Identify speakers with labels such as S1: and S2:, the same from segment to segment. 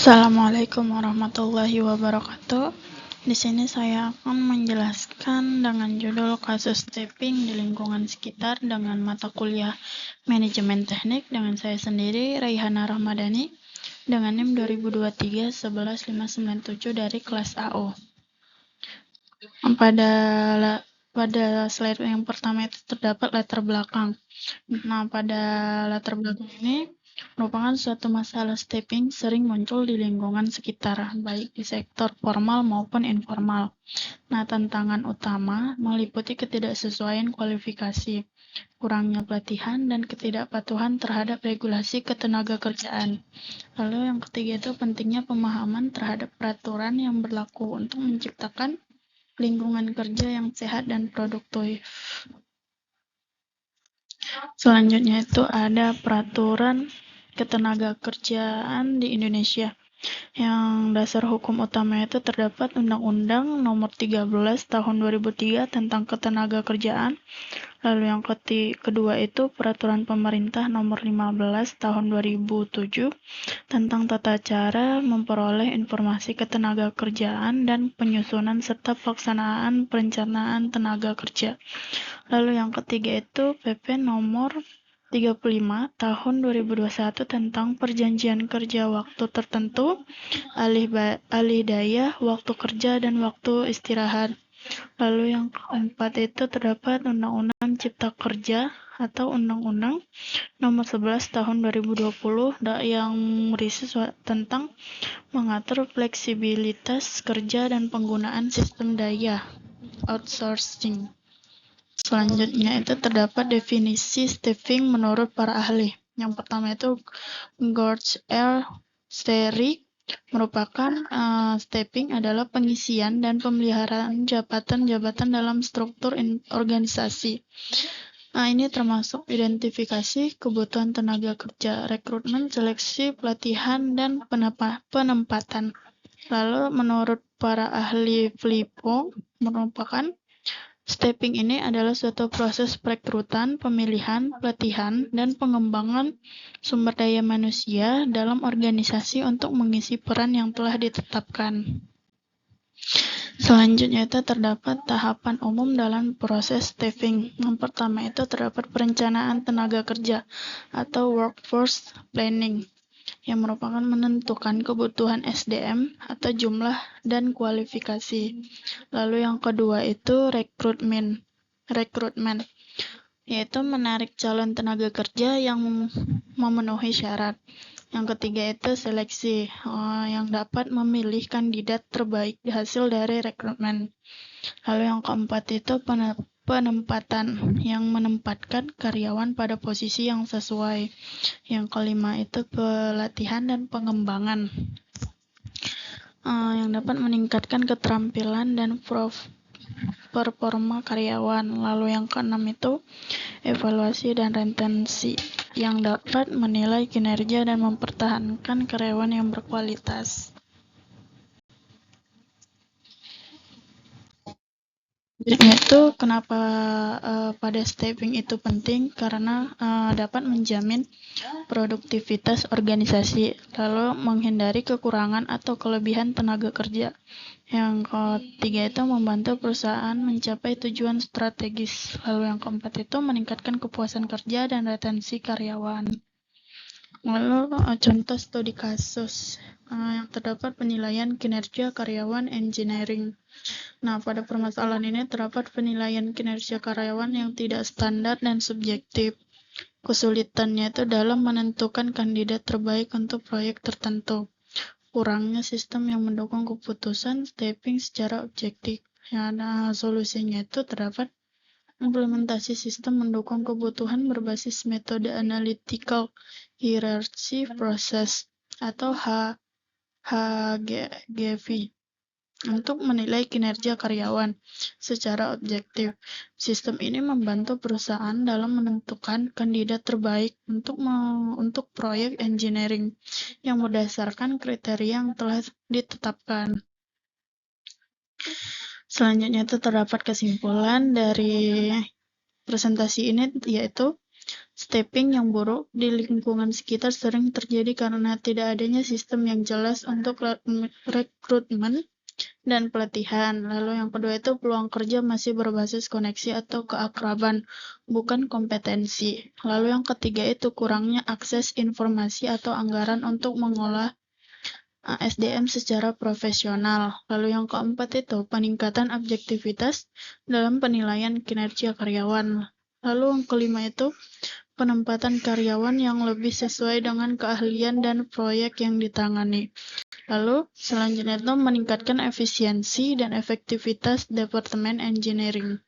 S1: Assalamualaikum warahmatullahi wabarakatuh. Di sini saya akan menjelaskan dengan judul kasus tapping di lingkungan sekitar dengan mata kuliah Manajemen Teknik dengan saya sendiri Raihana Rahmadani dengan NIM 2023-11597 dari kelas AO. Pada slide yang pertama itu terdapat latar belakang. Nah, pada latar belakang ini merupakan suatu masalah tapping sering muncul di lingkungan sekitar, baik di sektor formal maupun informal. Nah, tantangan utama meliputi ketidaksesuaian kualifikasi, kurangnya pelatihan, dan ketidakpatuhan terhadap regulasi ketenagakerjaan. Lalu yang ketiga itu pentingnya pemahaman terhadap peraturan yang berlaku untuk menciptakan lingkungan kerja yang sehat dan produktif. Selanjutnya itu ada peraturan ketenagakerjaan di Indonesia. Yang dasar hukum utama itu terdapat Undang-Undang Nomor 13 Tahun 2003 tentang Ketenagakerjaan. Lalu yang kedua itu Peraturan Pemerintah Nomor 15 Tahun 2007 tentang tata cara memperoleh informasi ketenagakerjaan dan penyusunan serta pelaksanaan perencanaan tenaga kerja. Lalu yang ketiga itu PP Nomor 35 Tahun 2021 tentang Perjanjian Kerja Waktu Tertentu, alih daya, waktu kerja, dan waktu istirahat. Lalu yang keempat itu terdapat Undang-Undang Cipta Kerja atau Undang-Undang Nomor 11 Tahun 2020 yang berisi tentang mengatur fleksibilitas kerja dan penggunaan sistem daya outsourcing. Selanjutnya itu terdapat definisi staffing menurut para ahli. Yang pertama itu George L. Sterry merupakan staffing adalah pengisian dan pemeliharaan jabatan-jabatan dalam struktur organisasi. Nah, ini termasuk identifikasi kebutuhan tenaga kerja, rekrutmen, seleksi, pelatihan, dan penempatan. Lalu menurut para ahli FLIPO merupakan staffing ini adalah suatu proses perekrutan, pemilihan, pelatihan, dan pengembangan sumber daya manusia dalam organisasi untuk mengisi peran yang telah ditetapkan. Selanjutnya itu terdapat tahapan umum dalam proses staffing. Yang pertama itu terdapat perencanaan tenaga kerja atau workforce planning yang merupakan menentukan kebutuhan SDM atau jumlah dan kualifikasi. Lalu yang kedua itu rekrutmen, yaitu menarik calon tenaga kerja yang memenuhi syarat. Yang ketiga itu seleksi, yang dapat memilih kandidat terbaik hasil dari rekrutmen. Lalu yang keempat itu penempatan, yang menempatkan karyawan pada posisi yang sesuai. Yang kelima itu pelatihan dan pengembangan, yang dapat meningkatkan keterampilan dan performa karyawan. Lalu yang keenam itu evaluasi dan retensi, yang dapat menilai kinerja dan mempertahankan karyawan yang berkualitas. Itu kenapa pada staffing itu penting, karena dapat menjamin produktivitas organisasi, lalu menghindari kekurangan atau kelebihan tenaga kerja. Yang ketiga itu membantu perusahaan mencapai tujuan strategis. Lalu yang keempat itu meningkatkan kepuasan kerja dan retensi karyawan. Lalu contoh studi kasus yang terdapat penilaian kinerja karyawan engineering. Nah, pada permasalahan ini terdapat penilaian kinerja karyawan yang tidak standar dan subjektif. Kesulitannya itu dalam menentukan kandidat terbaik untuk proyek tertentu. Kurangnya sistem yang mendukung keputusan staffing secara objektif. Solusinya itu terdapat implementasi sistem mendukung kebutuhan berbasis metode analytical hierarchy process atau HGV untuk menilai kinerja karyawan secara objektif. Sistem ini membantu perusahaan dalam menentukan kandidat terbaik untuk proyek engineering yang berdasarkan kriteria yang telah ditetapkan. Selanjutnya itu terdapat kesimpulan dari presentasi ini, yaitu Stepping yang buruk di lingkungan sekitar sering terjadi karena tidak adanya sistem yang jelas untuk rekrutmen dan pelatihan. Lalu yang kedua itu peluang kerja masih berbasis koneksi atau keakraban, bukan kompetensi. Lalu yang ketiga itu kurangnya akses informasi atau anggaran untuk mengolah SDM secara profesional. Lalu yang keempat itu peningkatan objektivitas dalam penilaian kinerja karyawan. Lalu yang kelima itu penempatan karyawan yang lebih sesuai dengan keahlian dan proyek yang ditangani. Lalu, selanjutnya itu meningkatkan efisiensi dan efektivitas Departemen Engineering.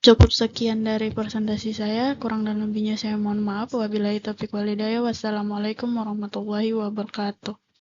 S1: Cukup sekian dari presentasi saya, kurang dan lebihnya saya mohon maaf. Wabillahi taufiq wal hidayah. Wassalamualaikum warahmatullahi wabarakatuh.